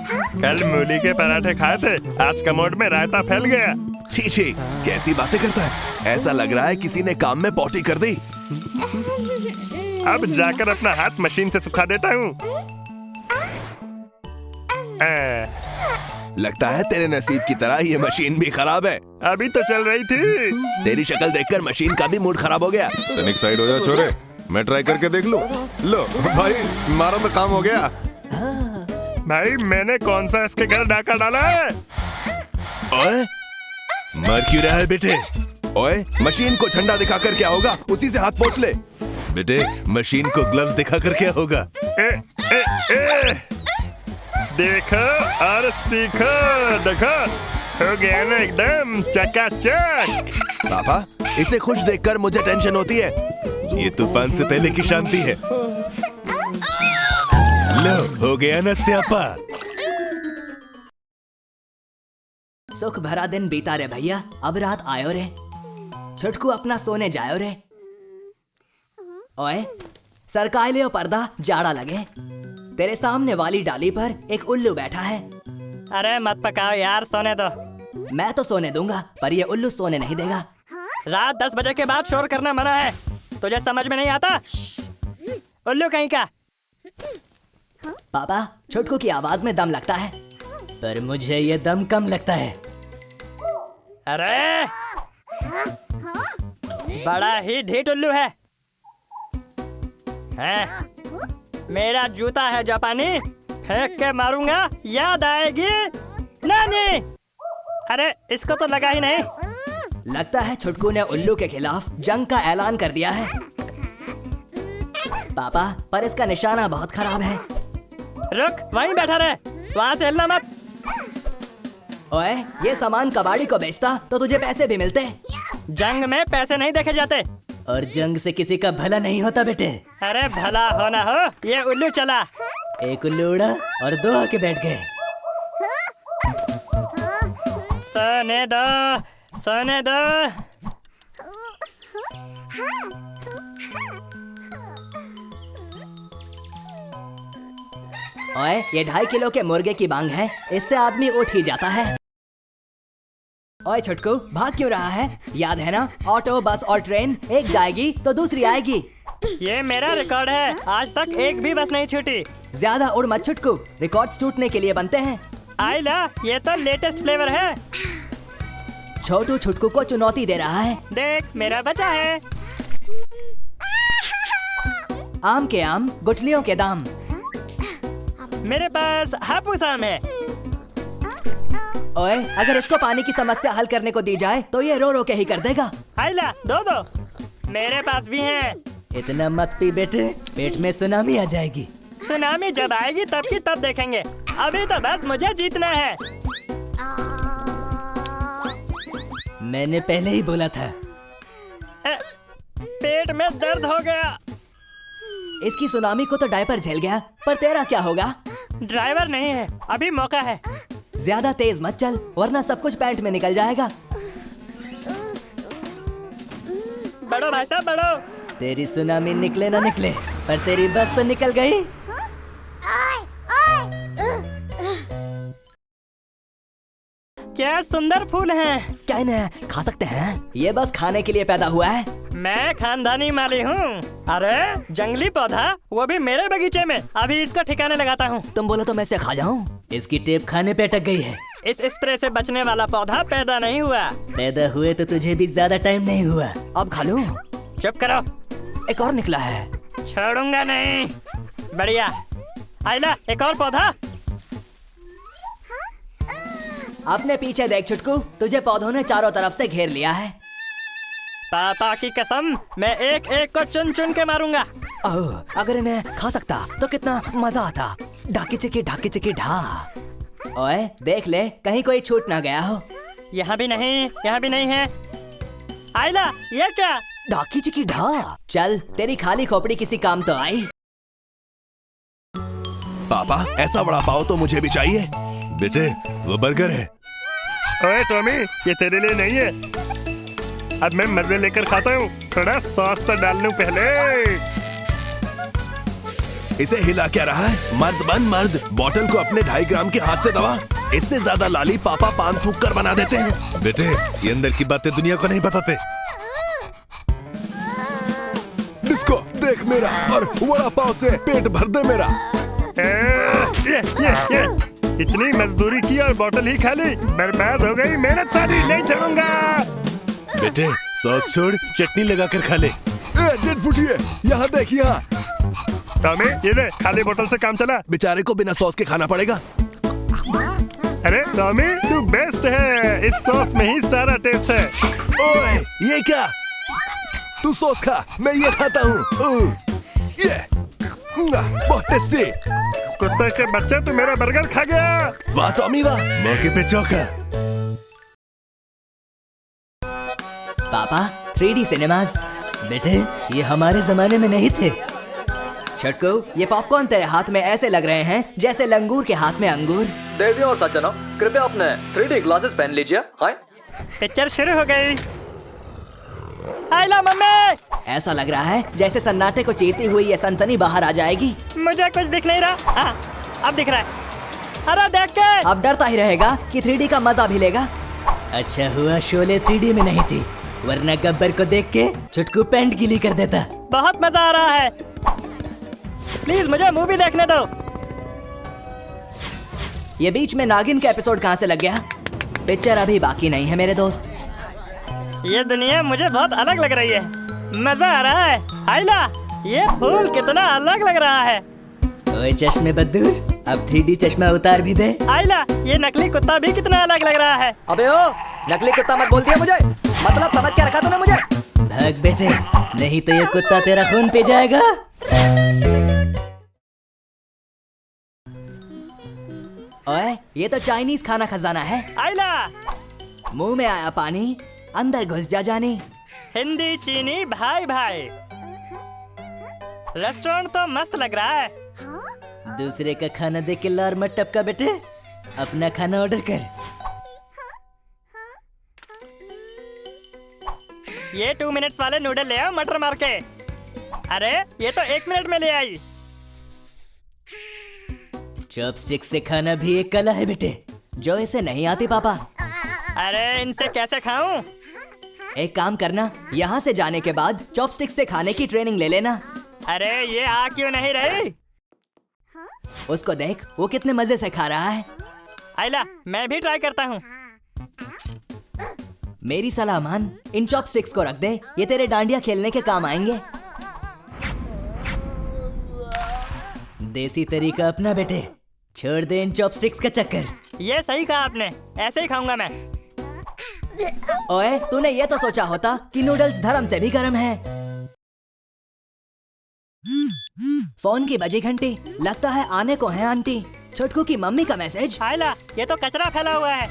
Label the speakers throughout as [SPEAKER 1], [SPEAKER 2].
[SPEAKER 1] कल मूली के पराठे खाए थे, आज कमोड में रायता फैल गया।
[SPEAKER 2] छी छी, कैसी बातें करता है। ऐसा लग रहा है किसी ने काम में पॉटी कर दी।
[SPEAKER 1] अब जाकर अपना हाथ मशीन से सुखा देता हूँ।
[SPEAKER 2] लगता है तेरे नसीब की तरह ये मशीन भी खराब है।
[SPEAKER 1] अभी तो चल रही थी।
[SPEAKER 2] तेरी शक्ल देखकर मशीन का भी मूड खराब हो गया।
[SPEAKER 3] तनिक साइड हो जा छोरे, मैं ट्राई करके देख लूं। लो भाई, मारा तो काम हो गया।
[SPEAKER 1] भाई मैंने कौन सा इसके घर डाका डाला है?
[SPEAKER 2] ओए, मर क्यों रहा है बेटे? ओए, मशीन को झंडा दिखाकर क्या होगा? उसी से हाथ पोंछ ले। बेटे, मशीन को ग्लव्स दिखाकर क्या होगा?
[SPEAKER 1] देखो और सीखो। देखो, हो गया ना एकदम चकाचक।
[SPEAKER 2] पापा, इसे खुश देखकर मुझे टेंशन होती है। ये तूफान से पहले की शांति है। लो, हो गया ना स्यापा।
[SPEAKER 4] सुख भरा दिन बीता रे भैया, अब रात आयो रे। छुटकू अपना सोने जायो रे। ओए, सरकाए ले पर्दा, जाड़ा लगे। तेरे सामने वाली डाली पर एक उल्लू बैठा है।
[SPEAKER 5] अरे मत पकाओ यार, सोने दो।
[SPEAKER 4] मैं तो सोने दूंगा, पर ये उल्लू सोने नहीं देगा।
[SPEAKER 5] रात 10 बजे के बाद शोर करना मना है। तुझे समझ में नहीं आता? उल्लू कहीं का।
[SPEAKER 4] पापा, छुटकू की आवाज में दम लगता है, पर मुझे ये दम कम लगता है।
[SPEAKER 5] अरे बड़ा ही ढीठ उल्लू है। मेरा जूता है जापानी, फेंक के मारूंगा, याद आएगी नानी। अरे इसको तो लगा ही नहीं।
[SPEAKER 4] लगता है छुटकू ने उल्लू के खिलाफ जंग का ऐलान कर दिया है। पापा, पर इसका निशाना बहुत खराब है।
[SPEAKER 5] रुक, वहीं बैठा रहे, वहाँ से हिलना मत।
[SPEAKER 4] ओए, ये सामान कबाड़ी को बेचता तो तुझे पैसे भी मिलते।
[SPEAKER 5] जंग में पैसे नहीं देखे जाते,
[SPEAKER 4] और जंग से किसी का भला नहीं होता बेटे।
[SPEAKER 5] अरे भला होना हो, ये उल्लू चला।
[SPEAKER 4] एक उल्लू उड़ा और दो आके बैठ गए।
[SPEAKER 5] सोने दो, सोने दो।
[SPEAKER 4] ओए, ये 2.5 किलो के मुर्गे की मांग है, इससे आदमी उठ ही जाता है। ओए छुटकू, भाग क्यों रहा है? याद है ना, ऑटो, बस और ट्रेन, एक जाएगी तो दूसरी आएगी।
[SPEAKER 5] ये मेरा रिकॉर्ड है, आज तक एक भी बस नहीं छूटी।
[SPEAKER 4] ज्यादा उड़ मत छुटकू, रिकॉर्ड्स टूटने के लिए बनते हैं।
[SPEAKER 5] आइला, ये तो लेटेस्ट फ्लेवर है।
[SPEAKER 4] छोटू छुटकू को चुनौती दे रहा है।
[SPEAKER 5] देख, मेरा बचा है।
[SPEAKER 4] आम के आम, गुठलियों के दाम।
[SPEAKER 5] मेरे पास हापुस आम है।
[SPEAKER 4] ओए, अगर इसको पानी की समस्या हल करने को दी जाए तो ये रो रो के ही कर देगा।
[SPEAKER 5] आइला, दो दो, मेरे पास भी है।
[SPEAKER 4] इतना मत पी बेटे, पेट में सुनामी आ जाएगी।
[SPEAKER 5] सुनामी जब आएगी तब की तब देखेंगे, अभी तो बस मुझे जीतना है।
[SPEAKER 4] मैंने पहले ही बोला था।
[SPEAKER 5] पेट में दर्द हो गया।
[SPEAKER 4] इसकी सुनामी को तो डायपर झेल गया, पर तेरा क्या होगा?
[SPEAKER 5] ड्राइवर नहीं है, अभी मौका है।
[SPEAKER 4] ज्यादा तेज मत चल, वरना सब कुछ पैंट में निकल जाएगा।
[SPEAKER 5] बढ़ो भाई साहब, बढ़ो।
[SPEAKER 4] तेरी सुनामी निकले ना निकले, पर तेरी बस तो निकल गई।
[SPEAKER 5] क्या सुंदर फूल हैं।
[SPEAKER 4] क्या इन्हें खा सकते हैं? ये बस खाने के लिए पैदा हुआ है।
[SPEAKER 5] मैं खानदानी माली हूँ। अरे जंगली पौधा, वो भी मेरे बगीचे में। अभी इसको ठिकाने लगाता हूँ।
[SPEAKER 4] तुम बोलो तो मैं इसे खा जाऊँ? इसकी टेप खाने पे अटक गई है।
[SPEAKER 5] इस स्प्रे से बचने वाला पौधा पैदा नहीं हुआ।
[SPEAKER 4] पैदा हुए तो तुझे भी ज्यादा टाइम नहीं हुआ। अब खा लूं?
[SPEAKER 5] चुप करो।
[SPEAKER 4] एक और निकला है।
[SPEAKER 5] छोड़ूंगा नहीं। बढ़िया। आइला, एक और पौधा।
[SPEAKER 4] अपने पीछे देख छुटकू, तुझे पौधों ने चारों तरफ से घेर लिया है।
[SPEAKER 5] पापा की कसम, मैं एक एक को चुन चुन के मारूंगा।
[SPEAKER 4] ओह, अगर इन्हें खा सकता तो कितना मजा आता। ढाकी चिकी ढा। ओए, देख ले, कहीं कोई छूट ना गया हो।
[SPEAKER 5] यहाँ भी नहीं, यहाँ भी नहीं है। आइला, ये क्या?
[SPEAKER 4] ढाकी चिकी ढा। चल, तेरी खाली खोपड़ी किसी काम तो आई।
[SPEAKER 2] पापा, ऐसा बड़ा पाव तो मुझे भी चाहिए। बेटे, वो बर्गर है।
[SPEAKER 1] ओए टॉमी, ये तेरे लिए नहीं है। अब मैं मजे लेकर खाता हूँ। थोड़ा सॉस तो डाल लूं पहले।
[SPEAKER 2] इसे हिला क्या रहा है? मर्द बन मर्द। बॉटल को अपने 2.5 ग्राम के हाथ से दबा। इससे ज्यादा लाली पापा पान थूक कर बना देते हैं।
[SPEAKER 3] बेटे, ये अंदर की बातें दुनिया को नहीं बताते।
[SPEAKER 2] डिस्को देख मेरा, और वड़ा पाव से पेट भर दे मेरा।
[SPEAKER 1] ये इतनी मजदूरी की और बोतल ही खाली, बर्बाद हो गई मेहनत सारी, नहीं छोड़ूंगा।
[SPEAKER 2] बेटे सॉस छोड़, चटनी लगा कर खा ले। डेढ़ फुटिए, यहाँ देख यहाँ।
[SPEAKER 1] टॉमी ये ले, खाली बोतल से काम चला।
[SPEAKER 2] बेचारे को बिना सॉस के खाना पड़ेगा।
[SPEAKER 1] अरे टॉमी तू बेस्ट है, इस सॉस में ही सारा टेस्ट है।
[SPEAKER 2] ओए ये क्या? तू सॉस खा, मैं ये खाता हूँ। ये बहुत टेस्टी।
[SPEAKER 1] कुत्ते के बच्चे, तू मेरा बर्गर खा गया।
[SPEAKER 2] वाह टॉमी वाह, मौके पे चौका।
[SPEAKER 4] पापा 3D सिनेमाज। बेटे ये हमारे जमाने में नहीं थे। छटकू ये पॉपकॉर्न तेरे हाथ में ऐसे लग रहे हैं जैसे लंगूर के हाथ में अंगूर।
[SPEAKER 6] देवी और सज्जनों, कृपया अपने 3D ग्लासेस पहन लीजिए। हाय
[SPEAKER 5] पिक्चर शुरू हो गई। आइला मम्मी।
[SPEAKER 4] ऐसा लग रहा है जैसे सन्नाटे को चीरती हुई ये सनसनी बाहर आ जाएगी।
[SPEAKER 5] मुझे कुछ दिख नहीं रहा। हाँ, अब दिख रहा है। अरे देख के।
[SPEAKER 4] अब डरता ही रहेगा कि 3D का मजा भी लेगा। अच्छा हुआ शोले 3D में नहीं थी, वरना गब्बर को देख के छुटकू पैंट गीली कर देता।
[SPEAKER 5] बहुत मजा आ रहा है, प्लीज मुझे मूवी देखने दो।
[SPEAKER 4] ये बीच में नागिन का एपिसोड कहाँ से लग गया? पिक्चर अभी बाकी नहीं है मेरे दोस्त।
[SPEAKER 5] ये दुनिया मुझे बहुत अलग लग रही है, मजा आ रहा है। आइला ये फूल कितना अलग लग रहा है।
[SPEAKER 4] ओए चश्मे बद्दूर, अब 3D चश्मा उतार भी दे।
[SPEAKER 5] आइला ये नकली कुत्ता भी कितना अलग लग रहा है।
[SPEAKER 6] अबे ओ, नकली कुत्ता मत बोल दिया मुझे, मतलब समझ क्या रखा तूने मुझे।
[SPEAKER 4] भाग बेटे, नहीं तो ये कुत्ता तेरा खून पी जाएगा। ओए ये तो चाइनीज खाना खजाना है।
[SPEAKER 5] आइला
[SPEAKER 4] मुंह में आया पानी, अंदर घुस जा जानी।
[SPEAKER 5] हिंदी चीनी भाई भाई। रेस्टोरेंट तो मस्त लग रहा है।
[SPEAKER 4] दूसरे का खाना देख के लार मत टपका बेटे, अपना खाना ऑर्डर कर।
[SPEAKER 5] ये 2 मिनट्स वाले नूडल ले आओ मटर मार के। अरे ये तो 1 मिनट में ले आई।
[SPEAKER 4] चॉपस्टिक से खाना भी एक कला है बेटे, जो इसे नहीं आती पापा।
[SPEAKER 5] अरे इनसे कैसे खाऊं?
[SPEAKER 4] एक काम करना, यहाँ से जाने के बाद चॉपस्टिक से खाने की ट्रेनिंग ले लेना।
[SPEAKER 5] अरे ये आ क्यों नहीं रही?
[SPEAKER 4] उसको देख, वो कितने मजे से खा रहा है।
[SPEAKER 5] आइला मैं भी ट्राई करता हूँ।
[SPEAKER 4] मेरी सलाह मान, इन चॉपस्टिक्स को रख दे, ये तेरे डांडिया खेलने के काम आएंगे। देसी तरीका अपना बेटे, छोड़ दे इन चॉपस्टिक्स का चक्कर।
[SPEAKER 5] ये सही कहा आपने, ऐसे ही खाऊंगा मैं।
[SPEAKER 4] ओए तूने ये तो सोचा होता कि नूडल्स धर्म से भी गर्म है। फोन की बजी घंटी, लगता है आने को है आंटी। छोटकू की मम्मी का मैसेज।
[SPEAKER 5] आइला ये तो कचरा फैला हुआ है।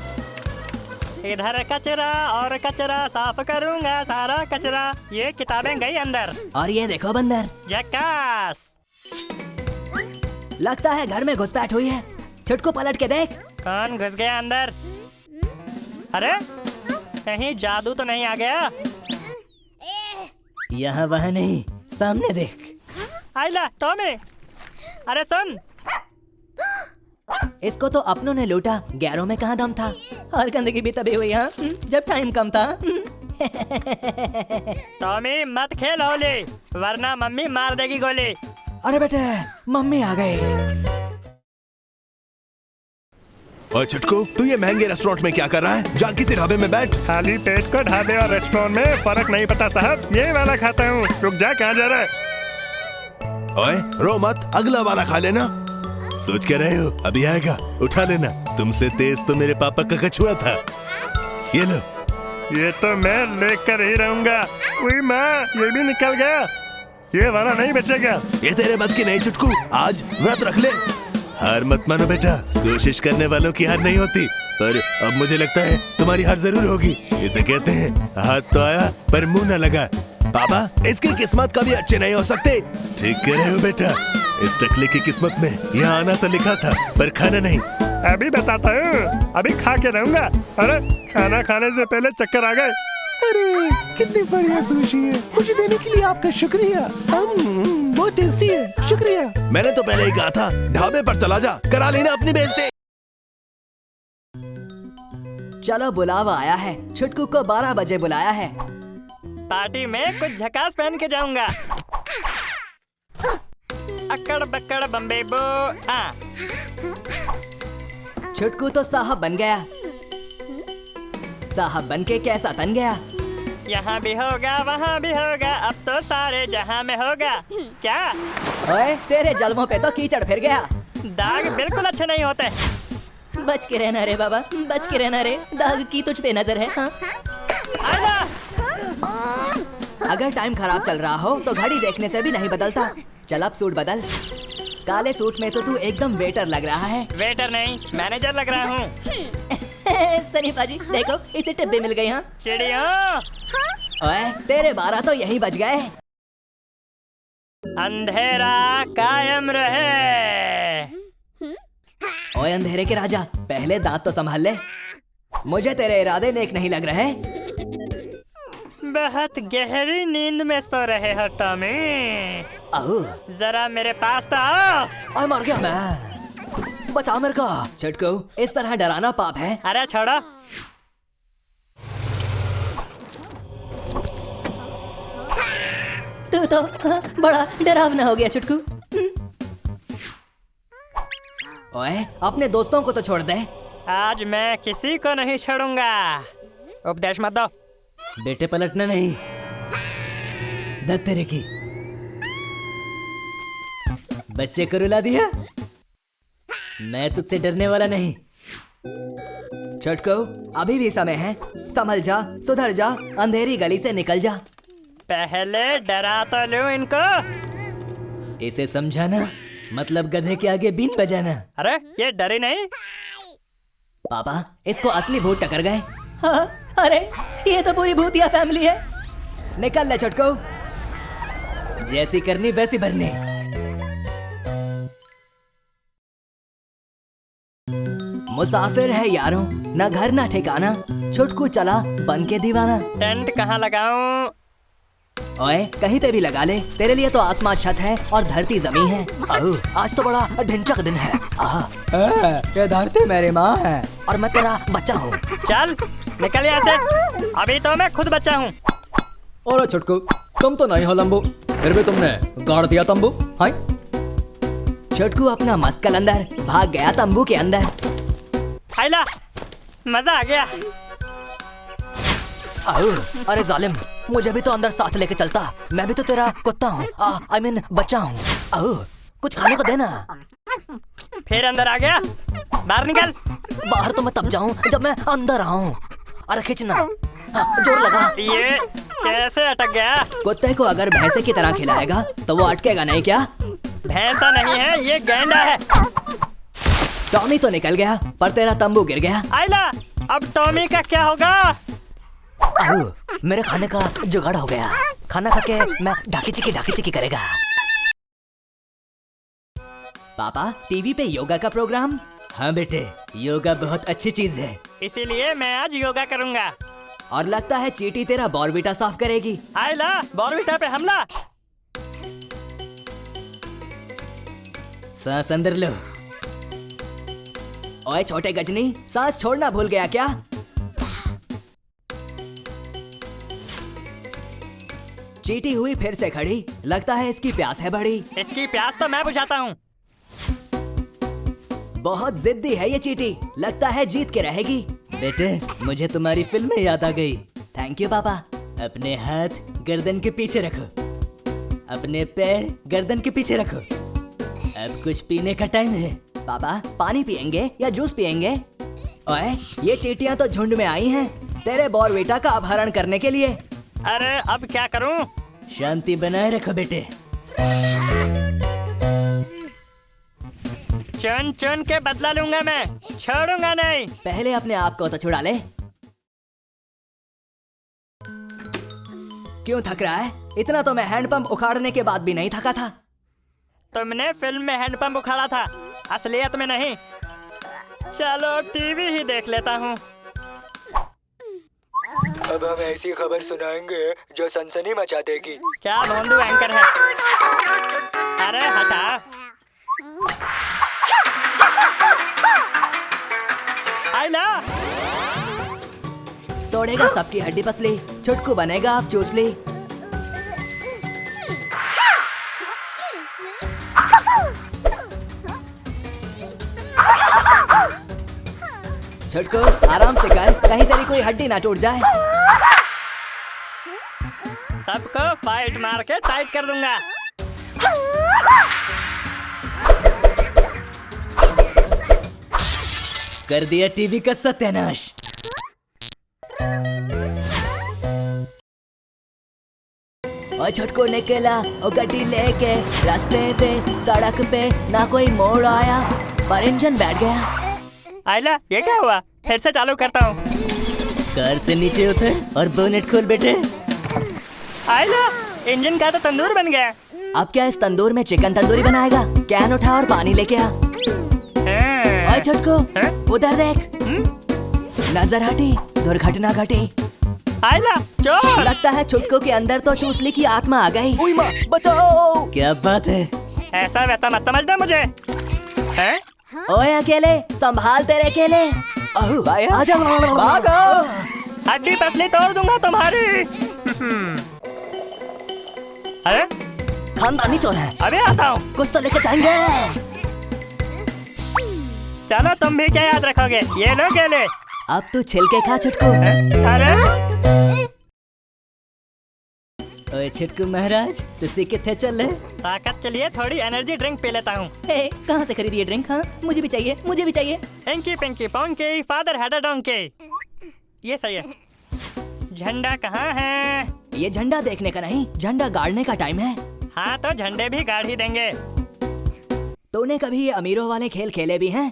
[SPEAKER 5] इधर कचरा और कचरा, साफ करूंगा सारा कचरा। ये किताबें गई अंदर।
[SPEAKER 4] और ये देखो बंदर,
[SPEAKER 5] जक्कास।
[SPEAKER 4] लगता है घर में घुसपैठ हुई है। छोटकू पलट के देख।
[SPEAKER 5] कौन घुस गया अंदर? अरे कहीं जादू तो नहीं आ गया?
[SPEAKER 4] यहाँ वहाँ नहीं, सामने देख।
[SPEAKER 5] आइला टॉमी, अरे सुन।
[SPEAKER 4] इसको तो अपनों ने लूटा, गैरों में कहाँ दम था। और गंदगी भी तभी हुई हाँ, जब टाइम कम था।
[SPEAKER 5] टॉमी मत खेल होली, वरना मम्मी मार देगी गोली।
[SPEAKER 4] अरे बेटे मम्मी आ गई।
[SPEAKER 2] और छटकू, तू ये महंगे रेस्टोरेंट में क्या कर रहा है? जा किसी ढाबे में बैठ।
[SPEAKER 1] खाली पेट को ढाबे और रेस्टोरेंट में फर्क नहीं पता साहब, ये वाला खाता हूँ। रुक जा, कहाँ जा रहा है?
[SPEAKER 2] ओए रो मत, अगला वाला खा लेना। सोच के रहे हो अभी आएगा, उठा लेना। तुमसे तेज तो मेरे पापा का कछुआ था। ये लो।
[SPEAKER 1] ये तो मैं लेकर ही रहूंगा। उई माँ, ये भी निकल गया। ये वाला नहीं बचेगा।
[SPEAKER 2] ये तेरे बस की नहीं छुटकू, आज व्रत रख ले। हार मत मानो बेटा, कोशिश करने वालों की हार नहीं होती। पर अब मुझे लगता है तुम्हारी हार जरूर होगी। इसे कहते हैं हाथ तो आया पर मुंह न लगा। पापा इसकी किस्मत कभी अच्छे नहीं हो सकते। ठीक कह रहे हो बेटा, इस टकले की किस्मत में यहाँ आना तो लिखा था पर खाना नहीं।
[SPEAKER 1] अभी बताता हूँ, अभी खा के रहूंगा। अरे खाना खाने से पहले चक्कर आ गए।
[SPEAKER 2] अरे कितनी बढ़िया सुशी है, मुझे देने के लिए आपका शुक्रिया। बहुत टेस्टी है, शुक्रिया। मैंने तो पहले ही कहा था ढाबे पर चला जा, करा लेना अपनी बेइज्जती।
[SPEAKER 4] चलो बुलावा आया है, छुटकू को 12 बजे बुलाया है।
[SPEAKER 5] पार्टी में कुछ झकास पहन के जाऊंगा। अकड़ बकड़ बम्बे बो।
[SPEAKER 4] छुटकू तो साहब बन गया। साहब बन के कैसा तन गया?
[SPEAKER 5] यहाँ भी होगा वहाँ भी होगा, अब तो सारे जहाँ में होगा। क्या?
[SPEAKER 4] ओए तेरे जलमों पे तो कीचड़ फिर गया।
[SPEAKER 5] दाग बिल्कुल अच्छे नहीं होते।
[SPEAKER 4] बच के रहना रे बाबा, बच के रहना रे, दाग की तुझ पे नजर है। हाँ?
[SPEAKER 5] आला!
[SPEAKER 4] अगर टाइम खराब चल रहा हो तो घड़ी देखने से भी नहीं बदलता। चल अब सूट बदल। काले सूट में तो तू एकदम वेटर लग रहा है।
[SPEAKER 5] वेटर नहीं, मैनेजर लग रहा हूँ।
[SPEAKER 4] सनी पाजी देखो, इसे टिब्बे मिल गई। हाँ
[SPEAKER 5] चिड़ियों,
[SPEAKER 4] ओए तेरे 12 तो यहीं बच गए।
[SPEAKER 5] अंधेरा कायम रहे।
[SPEAKER 4] ओए अंधेरे के राजा, पहले दांत तो संभाल ले। मुझे तेरे इरादे नेक नहीं लग रहे।
[SPEAKER 5] बहुत गहरी नींद में सो रहे हो टॉमी। जरा मेरे पास तो आओ।
[SPEAKER 4] ओए मर गया मैं, बचा मेरे को। छुटकू, इस तरह डराना पाप है।
[SPEAKER 5] अरे छोड़ो।
[SPEAKER 4] तू तो बड़ा डरावना हो गया छुटकू। ओए अपने दोस्तों को तो छोड़ दे।
[SPEAKER 5] आज मैं किसी को नहीं छोड़ूंगा। उपदेश मत दो।
[SPEAKER 4] बेटे पलटना नहीं, दत्त तेरे की। बच्चे को रुला दिया। मैं तुझसे डरने वाला नहीं। छुटकू, अभी भी समय है, संभल जा, सुधर जा, अंधेरी गली से निकल जा।
[SPEAKER 5] पहले डरा तो लूं इनको।
[SPEAKER 4] इसे समझाना मतलब गधे के आगे बीन बजाना।
[SPEAKER 5] अरे ये डरी नहीं।
[SPEAKER 4] पापा, इसको असली भूत टकर गए। हाँ, अरे ये तो पूरी भूतिया फैमिली है। निकल ले छुटकू, जैसी करनी वैसी भरनी। मुसाफिर है यारों, ना घर ना ठिकाना, छुटकू चला बन के दीवाना।
[SPEAKER 5] टेंट कहाँ लगाऊं?
[SPEAKER 4] ओए कहीं पे भी लगा ले, तेरे लिए तो आसमान छत है और धरती जमीन है। आज तो बड़ा ढिंचक दिन है। ये धरती मेरी माँ है और मैं तेरा बच्चा हूँ।
[SPEAKER 5] चल निकल यहाँ से, अभी तो मैं खुद बच्चा हूँ।
[SPEAKER 6] और छुटकू, तुम तो नहीं हो लंबू, फिर भी तुमने गाड़ दिया तंबू। हाय
[SPEAKER 4] छुटकू अपना मस्त कलंदर भाग गया तंबू के अंदर।
[SPEAKER 5] आइला, मजा आ गया।
[SPEAKER 4] अरे जालिम, मुझे भी तो अंदर साथ लेके चलता। मैं भी तो तेरा कुत्ता हूँ, I mean बच्चा हूँ। कुछ खाने को देना।
[SPEAKER 5] फिर अंदर आ गया, बाहर निकल।
[SPEAKER 4] बाहर तो मैं तब जाऊँ जब मैं अंदर आऊँ। अरे खींचना, जोर लगा।
[SPEAKER 5] ये कैसे अटक गया?
[SPEAKER 4] कुत्ते को अगर भैंसे की तरह खिलाएगा तो वो अटकेगा नहीं क्या?
[SPEAKER 5] भैंसा नहीं है, ये गैंडा है।
[SPEAKER 4] टॉमी तो निकल गया पर तेरा तंबू गिर गया।
[SPEAKER 5] आइला, अब टॉमी का क्या होगा?
[SPEAKER 4] मेरे खाने का जुगाड़ हो गया। खाना खा के मैं ढाकी चिकी करेगा। पापा, टीवी पे योगा का प्रोग्राम? हाँ बेटे, योगा बहुत अच्छी चीज है।
[SPEAKER 5] इसीलिए मैं आज योगा करूंगा।
[SPEAKER 4] और लगता है चींटी तेरा बॉर्बिटा साफ करेगी।
[SPEAKER 5] आइला, बॉर्बिटा पे हमला।
[SPEAKER 4] सांस अंदर लो। ओए छोटे गजनी, सांस छोड़ना भूल गया क्या? चींटी हुई फिर से खड़ी, लगता है इसकी प्यास है बड़ी।
[SPEAKER 5] इसकी प्यास तो मैं बुझाता हूँ।
[SPEAKER 4] बहुत जिद्दी है ये चींटी, लगता है जीत के रहेगी। बेटे, मुझे तुम्हारी फिल्म याद आ गई। थैंक यू पापा। अपने हाथ गर्दन के पीछे रखो, अपने पैर गर्दन के पीछे रखो। अब कुछ पीने का टाइम है। पापा, पानी पियेंगे या जूस पियेंगे? ओए, ये चींटियां तो झुंड में आई हैं तेरे बॉर्बिटा का अपहरण करने के लिए।
[SPEAKER 5] अरे अब क्या करूं?
[SPEAKER 4] शांति बनाए रखो बेटे।
[SPEAKER 5] चुन चुन के बदला लूंगा मैं, छोड़ूंगा नहीं।
[SPEAKER 4] पहले अपने आप को तो छुड़ा ले। क्यों थक रहा है? इतना तो मैं हैंडपंप उखाड़ने के बाद भी नहीं थका था।
[SPEAKER 5] तुमने फिल्म में हैंडपंप उखाड़ा था, असलियत में नहीं। चलो टीवी ही देख लेता हूँ।
[SPEAKER 4] अब हम ऐसी खबर सुनाएंगे जो सनसनी मचा देगी।
[SPEAKER 5] क्या भोंदू एंकर है। अरे हटा। आइला।
[SPEAKER 4] तोड़ेगा सबकी हड्डी पसली, छुटकू बनेगा आप चूसली। छुटकू आराम से कर, कहीं तेरी कोई हड्डी ना टूट जाए।
[SPEAKER 5] सबको फाइट मार के टाइट कर दूंगा।
[SPEAKER 4] कर दिया टीवी का सत्यानाश। और छुटकू निकला और गड्डी लेके रास्ते पे सड़क पे ना कोई मोड़ आया पर इंजन बैठ गया।
[SPEAKER 5] आइला, ये क्या हुआ? फिर से चालू करता हूँ।
[SPEAKER 4] कार से नीचे उतर और बोनेट खोल बेटे।
[SPEAKER 5] आइला, इंजन का तो तंदूर बन गया।
[SPEAKER 4] अब क्या इस तंदूर में चिकन तंदूरी बनाएगा? कैन उठा और पानी लेके आ। ओए छुटकू, उधर देख। नजर हटी, दुर्घटना घटी।
[SPEAKER 5] आइला, चोर।
[SPEAKER 4] लगता है छुटकू के अंदर तो चूसली की आत्मा आ गई। उई माँ, बचाओ। क्या बात है?
[SPEAKER 5] ऐसा वैसा मत समझना मुझे। हैं?
[SPEAKER 4] ओए अकेले, संभाल तेरे अकेले। आ जाओ, भागो।
[SPEAKER 5] हड्डी पसली तोड़ दूंगा तुम्हारी। अरे
[SPEAKER 4] खानदानी चोर है।
[SPEAKER 5] अभी आता हूँ।
[SPEAKER 4] कुछ तो लेकर जाएंगे।
[SPEAKER 5] चलो, तुम भी क्या याद रखोगे? ये लो केले।
[SPEAKER 4] अब तू छिलके खा छुटकू।
[SPEAKER 5] अरे
[SPEAKER 4] ओए छुटकू महाराज, तुसी किथे चले?
[SPEAKER 5] ताकत के लिए थोड़ी एनर्जी ड्रिंक पी लेता हूँ।
[SPEAKER 4] कहाँ से खरीदी ये ड्रिंक? हाँ, मुझे भी चाहिए, मुझे भी चाहिए।
[SPEAKER 5] Inky pinky ponky father had a donkey. ये सही है। झंडा कहाँ है?
[SPEAKER 4] ये झंडा देखने का नहीं, झंडा गाड़ने का टाइम है।
[SPEAKER 5] हाँ, तो झंडे भी गाड़ ही देंगे।
[SPEAKER 4] तूने कभी ये अमीरों वाले खेल खेले भी हैं?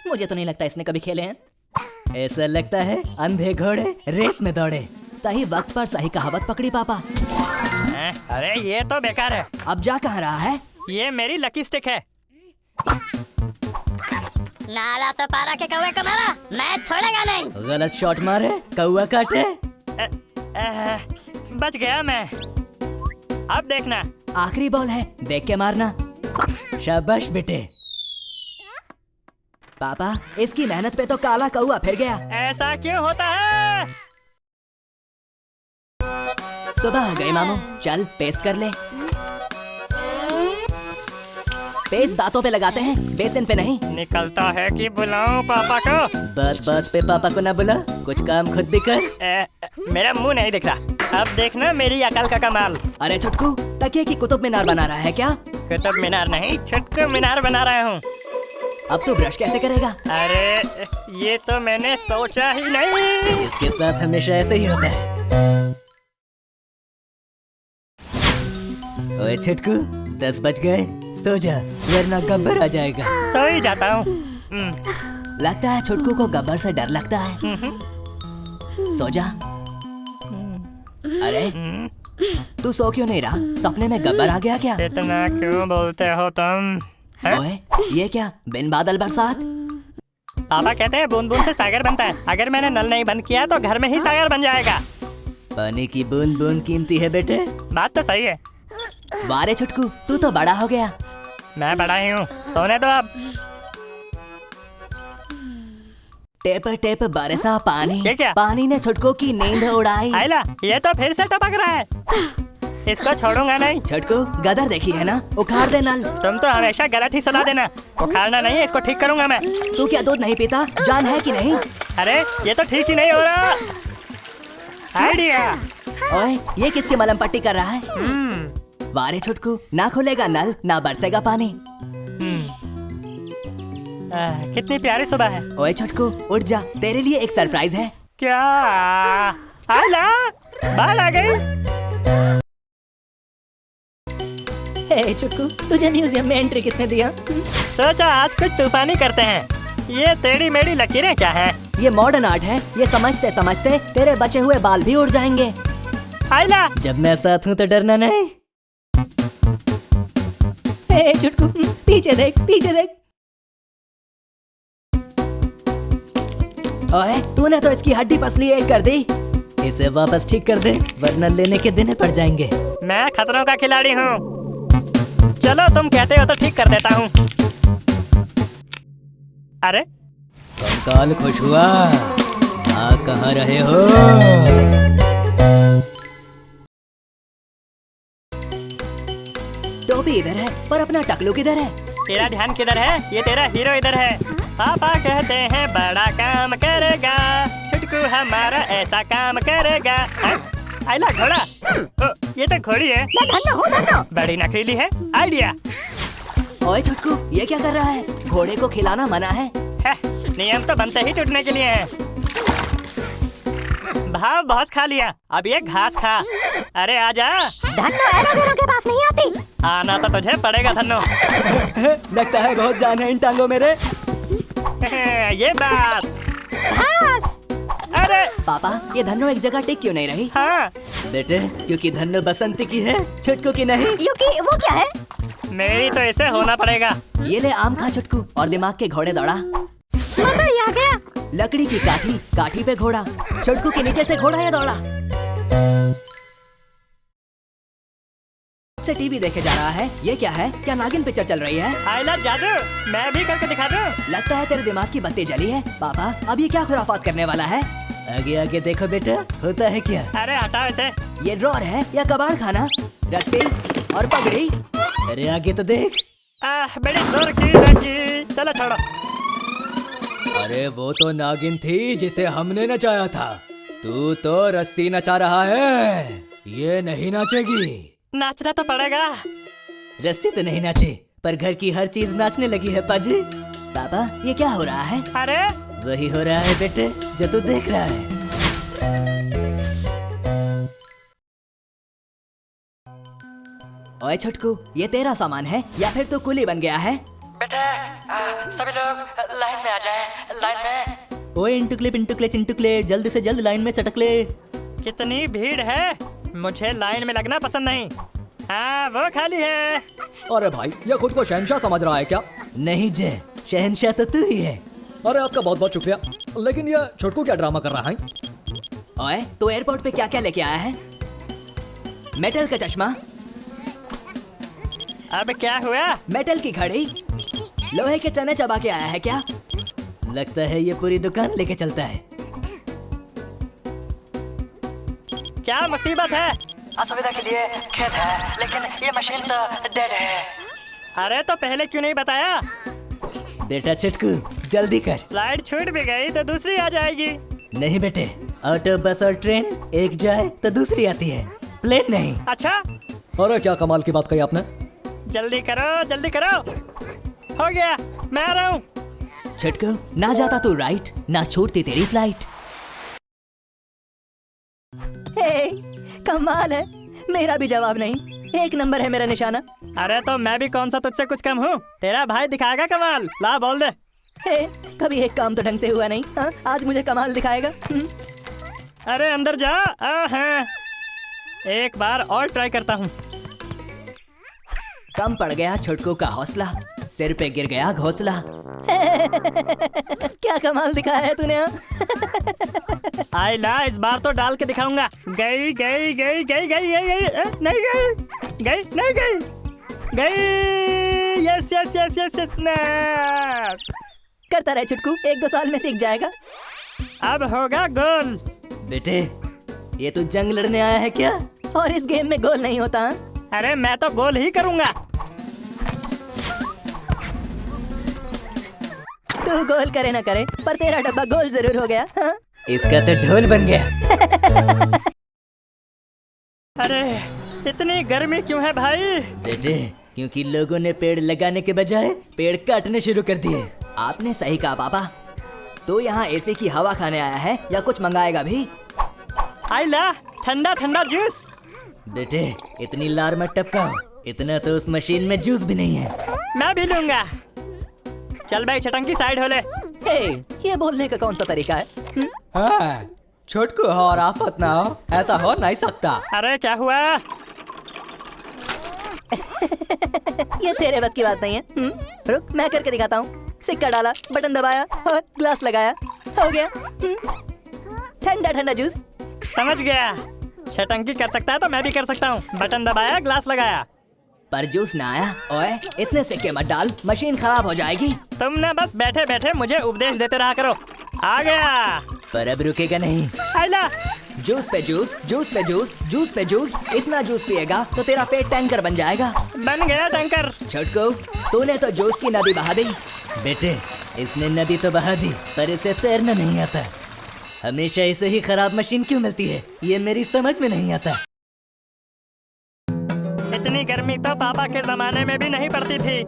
[SPEAKER 4] मुझे तो नहीं लगता इसने कभी खेले हैं। ऐसा लगता है अंधे घोड़े रेस में दौड़े। सही वक्त पर सही कहावत पकड़ी पापा।
[SPEAKER 5] अरे ये तो बेकार है।
[SPEAKER 4] अब जा कहाँ रहा है?
[SPEAKER 5] ये मेरी लकी स्टिक है।
[SPEAKER 7] नाला से पारा के कौवे को मारा, मैं छोड़ेगा नहीं।
[SPEAKER 4] गलत शॉट मारे, कौवा काटे।
[SPEAKER 5] बच गया मैं। अब देखना।
[SPEAKER 4] आखिरी बॉल है, देख के मारना। शाबाश बेटे। पापा, इसकी मेहनत पे तो काला कौवा फिर गया।
[SPEAKER 5] ऐसा क्यों होता है?
[SPEAKER 4] सुबह आ गई मामू, चल पेस्ट कर ले। पेस्ट दांतों पे लगाते हैं, बेसन पे नहीं।
[SPEAKER 5] निकलता है कि बुलाऊं पापा को?
[SPEAKER 4] बात बात पे पापा को ना बुला, कुछ काम खुद भी कर।
[SPEAKER 5] मेरा मुंह नहीं दिख रहा। अब देखना मेरी अकल का कमाल।
[SPEAKER 4] अरे छुटकू, तकिए की कुतुब मीनार बना रहा है क्या?
[SPEAKER 5] कुतुब मीनार नहीं, छुटकू मीनार बना रहा हूँ।
[SPEAKER 4] अब तू ब्रश कैसे करेगा?
[SPEAKER 5] अरे ये तो मैंने सोचा ही नहीं।
[SPEAKER 4] इसके साथ हमेशा ऐसे ही होता है। ओए छुटकू, 10 बज गए, सो जा वरना गब्बर आ जाएगा।
[SPEAKER 5] सो ही जाता हूँ।
[SPEAKER 4] लगता है छुटकू को गब्बर से डर लगता है। सो जा। अरे तू सो क्यों नहीं रहा? सपने में गब्बर आ गया क्या?
[SPEAKER 5] इतना क्यों बोलते हो तुम?
[SPEAKER 4] ओए ये क्या, बिन बादल बरसात?
[SPEAKER 5] पापा कहते हैं बूंद बूंद से सागर बनता है। अगर मैंने नल नहीं बंद किया तो घर में ही सागर बन जाएगा।
[SPEAKER 4] पानी की बूंद बूंद कीमती है बेटे।
[SPEAKER 5] बात तो सही है।
[SPEAKER 4] वारे छुटकू, तू तो बड़ा हो गया।
[SPEAKER 5] मैं बड़ा ही हूँ, सोने दो अब।
[SPEAKER 4] टेप टेप बरसा पानी।
[SPEAKER 5] ये क्या?
[SPEAKER 4] पानी ने छुटकू की नींद उड़ाई।
[SPEAKER 5] आइला, ये तो फिर से टपक रहा है। इसको छोड़ूंगा नहीं।
[SPEAKER 4] छुटकू, गदर देखी है ना, उखाड़ दे नल।
[SPEAKER 5] तुम तो हमेशा गलत ही सलाह देना। उखाड़ना नहीं है, इसको ठीक करूंगा मैं।
[SPEAKER 4] तू क्या दूध नहीं पीता? जान है कि नहीं?
[SPEAKER 5] अरे ये तो ठीक ही नहीं हो रहा। आइडिया।
[SPEAKER 4] ओए ये किसकी मलम पट्टी कर रहा है? वारे छुटकू, ना खुलेगा नल ना बरसेगा पानी।
[SPEAKER 5] कितनी प्यारी सुबह है।
[SPEAKER 4] ओए छुटकू, उठ जा, तेरे लिए एक सरप्राइज है।
[SPEAKER 5] क्या? आइला, बाल आ गई।
[SPEAKER 4] हे छुटकू, तुझे म्यूजियम में एंट्री किसने दिया?
[SPEAKER 5] सोचा आज कुछ तूफानी करते हैं। ये टेढ़ी मेढ़ी लकीरें क्या हैं?
[SPEAKER 4] ये मॉडर्न आर्ट है, ये समझते समझते तेरे बचे हुए बाल भी उड़ जाएंगे।
[SPEAKER 5] आइला,
[SPEAKER 4] जब मैं साथ हूँ तो डरना नहीं। हे छुटकू, पीछे देख, पीछे देख। ओए, तूने तो इसकी हड्डी पसली एक कर दी। इसे वापस ठीक कर दे, वरना लेने के देने पड़ जाएंगे।
[SPEAKER 5] मैं खतरों का खिलाड़ी हूँ। चलो तुम कहते हो तो ठीक कर देता हूँ। अरे
[SPEAKER 4] कंकाल खुश हुआ, आप कहाँ रहे हो? टोपी इधर है, पर अपना टकलू किधर है?
[SPEAKER 5] तेरा ध्यान किधर है? ये तेरा हीरो इधर है। पापा कहते हैं बड़ा काम करेगा, छुटकू हमारा ऐसा काम करेगा। आइला घोड़ा। ओ, ये तो घोड़ी है। बड़ी नखरीली है। आइडिया।
[SPEAKER 4] ओए छुटकू, ये क्या कर रहा है? घोड़े को खिलाना मना है।
[SPEAKER 5] नियम तो बनते ही टूटने के लिए हैं। भाव बहुत खा लिया, अब ये घास खा। अरे आजा।
[SPEAKER 7] धन्नो एरोगेरो के पास नहीं आती।
[SPEAKER 5] आना तो तुझे पड़ेगा धन्नो।
[SPEAKER 4] लगता है बहुत जान है इन टांगों मेरे।
[SPEAKER 5] ये बात। अरे
[SPEAKER 4] पापा, ये धन्नो एक जगह टिक क्यों नहीं रही?
[SPEAKER 5] हाँ,
[SPEAKER 4] बेटे, क्योंकि धन्नो बसंती की है, छुटकू की नहीं।
[SPEAKER 7] युकी वो क्या है?
[SPEAKER 5] मेरी तो इसे होना पड़ेगा।
[SPEAKER 4] ये ले आम खा छुटकू, और दिमाग के घोड़े दौड़ा।
[SPEAKER 7] मजा ही आ गया।
[SPEAKER 4] लकड़ी की काठी, काठी पे घोड़ा, छुटकू के नीचे से घोड़ा या दौड़ा। से टीवी देखे जा रहा है। ये क्या है? क्या नागिन पिक्चर चल रही है?
[SPEAKER 5] आइला जादू, मैं भी करके दिखा दूं।
[SPEAKER 4] लगता है तेरे दिमाग की बत्ती जली है। पापा, अब ये क्या खुराफात करने वाला है? आगे आगे देखो बेटा, होता है क्या?
[SPEAKER 5] अरे हटाओ इसे।
[SPEAKER 4] ये ड्रॉर है या कबाड़ खाना? रस्सी और पगड़ी? अरे आगे तो देख।
[SPEAKER 5] बड़ी जोर की लगी। चलो छोड़ो।
[SPEAKER 6] अरे वो तो नागिन थी जिसे हमने नचाया था। तू तो रस्सी नचा रहा है, ये नहीं नाचेगी।
[SPEAKER 5] नाचना तो पड़ेगा।
[SPEAKER 4] रस्सी तो नहीं नाचे, पर घर की हर चीज नाचने लगी है पाजी। पापा, ये क्या हो रहा है?
[SPEAKER 5] अरे
[SPEAKER 4] वही हो रहा है बेटे जो तू देख रहा है। ओए छुटकू, ये तेरा सामान है या फिर तू कुली बन गया है?
[SPEAKER 5] बेटे, सभी लोग लाइन में आ जाएं, लाइन में।
[SPEAKER 4] ओए इंटुकले पिंटुकले चिंटुकले, जल्द से जल्द लाइन में सटक ले।
[SPEAKER 5] कितनी भीड़ है, मुझे लाइन में लगना पसंद नहीं। हाँ, वो खाली है।
[SPEAKER 6] अरे भाई, ये खुद को शहंशाह समझ रहा है क्या?
[SPEAKER 4] नहीं जय, शहंशाह तो तू ही है।
[SPEAKER 6] अरे आपका बहुत बहुत शुक्रिया, लेकिन ये छोटकू क्या ड्रामा कर रहा है?
[SPEAKER 4] ओए, तू एयरपोर्ट पे क्या क्या लेके आया है? मेटल का चश्मा,
[SPEAKER 5] अब क्या हुआ?
[SPEAKER 4] मेटल की घड़ी, लोहे के चने चबा के आया है क्या? लगता है ये पूरी दुकान लेके चलता है।
[SPEAKER 5] क्या मुसीबत है? असुविधा के लिए खेद है, लेकिन ये मशीन तो डेड है। अरे तो पहले क्यों नहीं बताया?
[SPEAKER 4] बेटा छुटकू, जल्दी कर।
[SPEAKER 5] लाइट छूट भी गई तो दूसरी आ जाएगी।
[SPEAKER 4] नहीं बेटे, ऑटो बस और ट्रेन एक जाए तो दूसरी आती है, प्लेन नहीं।
[SPEAKER 5] अच्छा,
[SPEAKER 6] अरे क्या कमाल की बात कही आपने।
[SPEAKER 5] जल्दी करो, जल्दी करो। हो गया, मैं आ रहा हूँ।
[SPEAKER 4] छुटकू, ना जाता तू राइट, ना छूटती तेरी फ्लाइट। हे, कमाल है, मेरा भी जवाब नहीं। एक नंबर है मेरा निशाना।
[SPEAKER 5] अरे तो मैं भी कौन सा तुझसे कुछ कम हूँ? तेरा भाई दिखाएगा कमाल। ला बोल दे।
[SPEAKER 4] हे, कभी एक काम तो ढंग से हुआ नहीं। हाँ, आज मुझे कमाल दिखाएगा।
[SPEAKER 5] अरे अंदर जा। हाँ, एक बार और ट्राई करता हूँ।
[SPEAKER 4] कम पड़ गया छुटकू का हौसला, सिर पे गिर गया घोंसला। क्या कमाल दिखाया है तूने?
[SPEAKER 5] आइला, इस बार तो डाल के दिखाऊंगा। गई गई गई गई गई गई गई नहीं गई, गई नहीं गई, गई। यस यस यस यस
[SPEAKER 4] करता रहे छुटकू, 1-2 साल में सीख जाएगा।
[SPEAKER 5] अब होगा गोल।
[SPEAKER 4] बेटे, ये तू जंग लड़ने आया है क्या? और इस गेम में गोल नहीं होता।
[SPEAKER 5] अरे मैं तो गोल ही करूंगा।
[SPEAKER 4] तू गोल करे ना करे, पर तेरा डब्बा गोल जरूर हो गया। हाँ? इसका तो ढोल बन गया।
[SPEAKER 5] अरे इतनी गर्मी क्यों है भाई?
[SPEAKER 4] बेटे, क्योंकि लोगों ने पेड़ लगाने के बजाय पेड़ काटने शुरू कर दिए। आपने सही कहा पापा। तो यहाँ एसी की हवा खाने आया है या कुछ मंगाएगा भी?
[SPEAKER 5] आइला, ठंडा ठंडा जूस।
[SPEAKER 4] बेटे, इतनी लार मत टपकाओ, इतना तो उस मशीन में जूस भी नहीं है।
[SPEAKER 5] मैं भी लूंगा। चल भाई, छटंकी साइड हो ले।
[SPEAKER 4] हे, ये बोलने का कौन सा तरीका है?
[SPEAKER 6] हाँ, छोटकू हो और आफत ना हो, ऐसा हो नहीं सकता।
[SPEAKER 5] अरे क्या हुआ?
[SPEAKER 4] ये तेरे बस की बात नहीं है। रुक, मैं करके दिखाता हूँ। सिक्का डाला, बटन दबाया और ग्लास लगाया, हो गया। ठंडा ठंडा जूस।
[SPEAKER 5] समझ गया। छटंकी कर सकता है तो मैं भी कर सकता हूँ। बटन दबाया, ग्लास लगाया।
[SPEAKER 4] पर जूस ना आया। ओए इतने सिक्के मत डाल, मशीन खराब हो जाएगी।
[SPEAKER 5] तुम ना बस बैठे बैठे मुझे उपदेश देते रहा करो। आ गया।
[SPEAKER 4] पर अब रुकेगा नहीं।
[SPEAKER 5] आइला।
[SPEAKER 4] जूस पे जूस, जूस पे जूस, जूस पे जूस। इतना जूस पिएगा तो तेरा पेट टैंकर बन जाएगा।
[SPEAKER 5] बन गया टैंकर।
[SPEAKER 4] छोटकू, तूने तो जूस की नदी बहा दी। बेटे, इसने नदी तो बहा दी पर इसे तैरना नहीं आता। हमेशा ऐसे ही खराब मशीन क्यों मिलती है, ये मेरी समझ में नहीं आता।
[SPEAKER 5] इतनी गर्मी तो पापा के जमाने में भी नहीं पड़ती थी।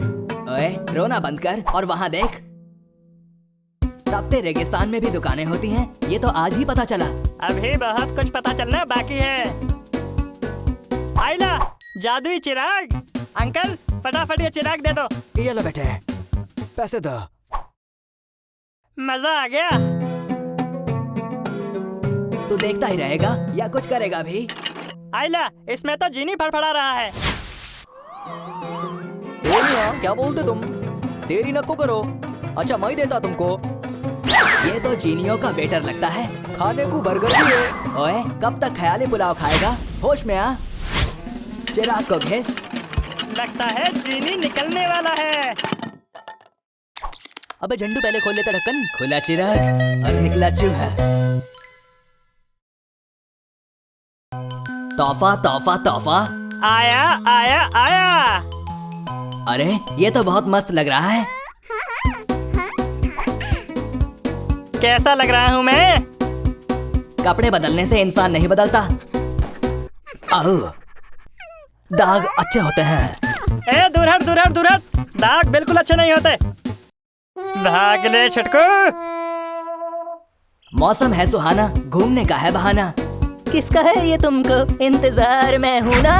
[SPEAKER 4] ओए रोना बंद कर और वहाँ देख। तपते रेगिस्तान में भी दुकानें होती हैं, ये तो आज ही पता चला।
[SPEAKER 5] अभी बहुत कुछ पता चलना बाकी है। आइला, जादुई चिराग। अंकल फटाफट ये चिराग दे दो।
[SPEAKER 6] ये लो बेटे, पैसे दो।
[SPEAKER 5] मजा आ गया।
[SPEAKER 4] तू देखता ही रहेगा या कुछ करेगा भी?
[SPEAKER 5] आइला, इसमें तो जीनी फड़फड़ा रहा है।
[SPEAKER 6] क्या बोलते तुम? तेरी नको करो। अच्छा मैं देता तुमको।
[SPEAKER 4] ये तो जीनियों का बेटर लगता है।
[SPEAKER 6] खाने को बर्गर भी है।
[SPEAKER 4] ओए कब तक ख्याली पुलाव खाएगा? होश में आ। चिराग को घिस।
[SPEAKER 5] लगता है जीनी निकलने वाला है।
[SPEAKER 4] अबे झंडू पहले खोल लेता ढक्कन। खुला चिराग और निकला चूहा। तोहफा तोहफा तोहफा।
[SPEAKER 5] आया आया आया।
[SPEAKER 4] अरे ये तो बहुत मस्त लग रहा है।
[SPEAKER 5] कैसा लग रहा हूँ मैं?
[SPEAKER 4] कपड़े बदलने से इंसान नहीं बदलता। आओ, दाग अच्छे होते हैं।
[SPEAKER 5] ए दूर हट दूर हट दूर हट। दाग बिल्कुल अच्छे नहीं होते। भाग ले छुटकू।
[SPEAKER 4] मौसम है सुहाना, घूमने का है बहाना। किसका है ये तुमको इंतजार में हूं ना।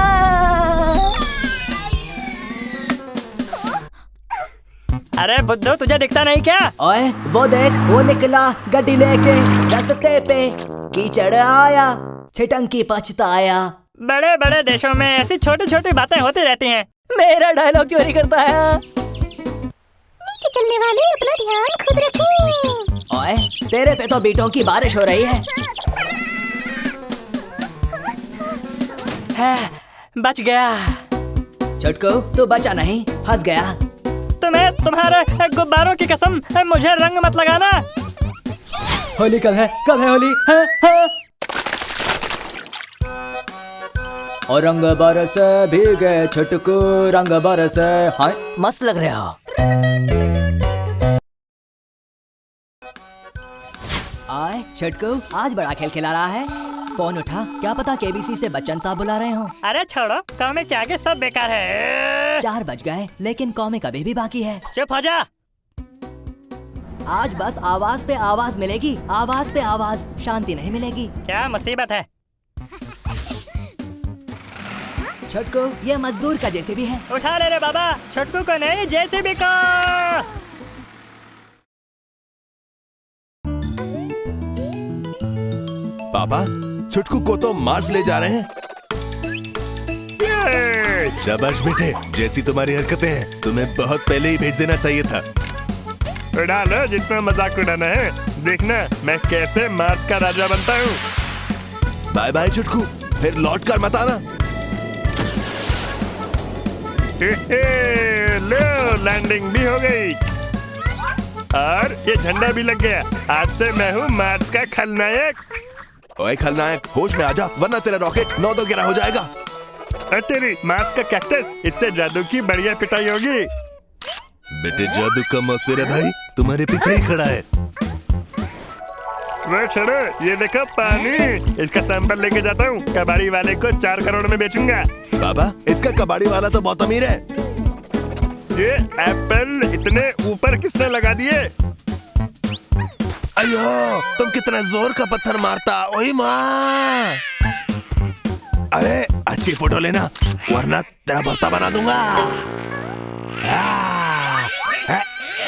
[SPEAKER 5] अरे बुद्धू, तुझे दिखता नहीं क्या?
[SPEAKER 4] ओए वो देख, वो निकला गड्डी लेके रास्ते पे। कीचड़ आया, छिटंकी पछताया।
[SPEAKER 5] बड़े बड़े देशों में ऐसी छोटी छोटी बातें होती रहती हैं।
[SPEAKER 4] मेरा डायलॉग चोरी करता है।
[SPEAKER 7] नीचे चलने वाले अपना ध्यान खुद रखें।
[SPEAKER 4] ओए तेरे पे तो बीटों की बारिश हो रही है।
[SPEAKER 5] बच गया।
[SPEAKER 4] छोटकू तू बचा नहीं, फंस गया।
[SPEAKER 5] तुम्हें तुम्हारे गुब्बारों की कसम, मुझे रंग मत लगाना।
[SPEAKER 6] होली कब है? कब है होली? है? और रंग बरस भीगे छोटकू, रंग बरस। हाँ
[SPEAKER 4] मस्त लग रहे हो। आए छोटकू, आज बड़ा खेल खिला रहा है। फोन उठा, क्या पता केबीसी से बच्चन साहब बुला रहे हो।
[SPEAKER 5] अरे छोड़ो, कॉमिक के आगे सब बेकार है।
[SPEAKER 4] 4 बज गए लेकिन कॉमिक अभी भी बाकी है।
[SPEAKER 5] चुप हो जा।
[SPEAKER 4] आज बस आवाज पे आवाज मिलेगी, आवाज पे आवाज, शांति नहीं मिलेगी।
[SPEAKER 5] क्या मुसीबत है?
[SPEAKER 4] छोटकू ये मजदूर का जेसीबी है।
[SPEAKER 5] उठा ले रे बाबा, छोटकू को नहीं जेसीबी को।
[SPEAKER 2] पापा छुटकू को तो मार्स ले जा रहे हैं। शाबाश बेटे, जैसी तुम्हारी हरकतें हैं तुम्हें बहुत पहले ही भेज देना चाहिए था।
[SPEAKER 1] उड़ा लो जितना मजाक उड़ाना है। देखना मैं कैसे मार्स का राजा बनता हूँ।
[SPEAKER 2] बाय बाय छुटकू, फिर लौट कर मत आना।
[SPEAKER 1] लो लैंडिंग भी हो गई और ये झंडा भी लग गया। आज से मैं हूँ मार्स का खलनायक।
[SPEAKER 2] ओए खलनायक, होश में आ जा वरना तेरा रॉकेट 9-2-11 हो जाएगा।
[SPEAKER 1] और तेरी मार्स का कैक्टस, इससे जादू की बढ़िया पिटाई होगी।
[SPEAKER 2] बेटे जादू का मौसेरा भाई तुम्हारे पीछे ही खड़ा है।
[SPEAKER 1] वो छोड़ो, ये देखो पानी। इसका सैंपल लेके जाता हूँ, कबाड़ी वाले को 4 करोड़ में बेचूंगा।
[SPEAKER 2] बाबा इसका कबाड़ी वाला तो बहुत अमीर है।
[SPEAKER 1] ये एप्पल इतने ऊपर किसने लगा दिए?
[SPEAKER 2] अयो तुम कितना जोर का पत्थर मारता। ओही माँ, अरे अच्छी फोटो लेना वरना तेरा भर्ता बना दूंगा।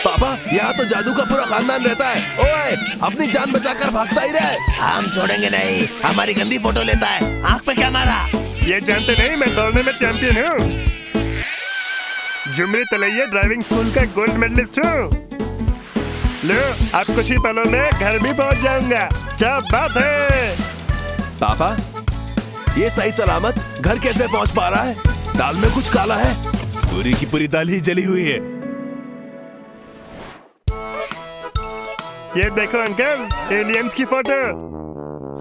[SPEAKER 2] पापा यहाँ तो जादू का पूरा खानदान रहता है। ओए अपनी जान बचाकर भागता ही रहे। हम छोड़ेंगे नहीं, हमारी गंदी फोटो लेता है। आंख पे क्या मारा?
[SPEAKER 1] ये जानते नहीं मैं दौड़ने में चैंपियन हूँ। जुमरी तलैया ड्राइविंग स्कूल का गोल्ड मेडलिस्ट हूँ। लो अब कुछ ही पलों में घर भी पहुँच जाऊंगा। क्या बात है?
[SPEAKER 2] पापा ये सही सलामत घर कैसे पहुँच पा रहा है? दाल में कुछ काला है। पूरी की पूरी दाल ही जली हुई है।
[SPEAKER 1] ये देखो अंकल, एलियंस की फोटो।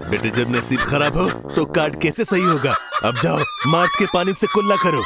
[SPEAKER 2] बेटे जब नसीब खराब हो तो कार्ड कैसे सही होगा। अब जाओ मार्स के पानी से कुल्ला करो।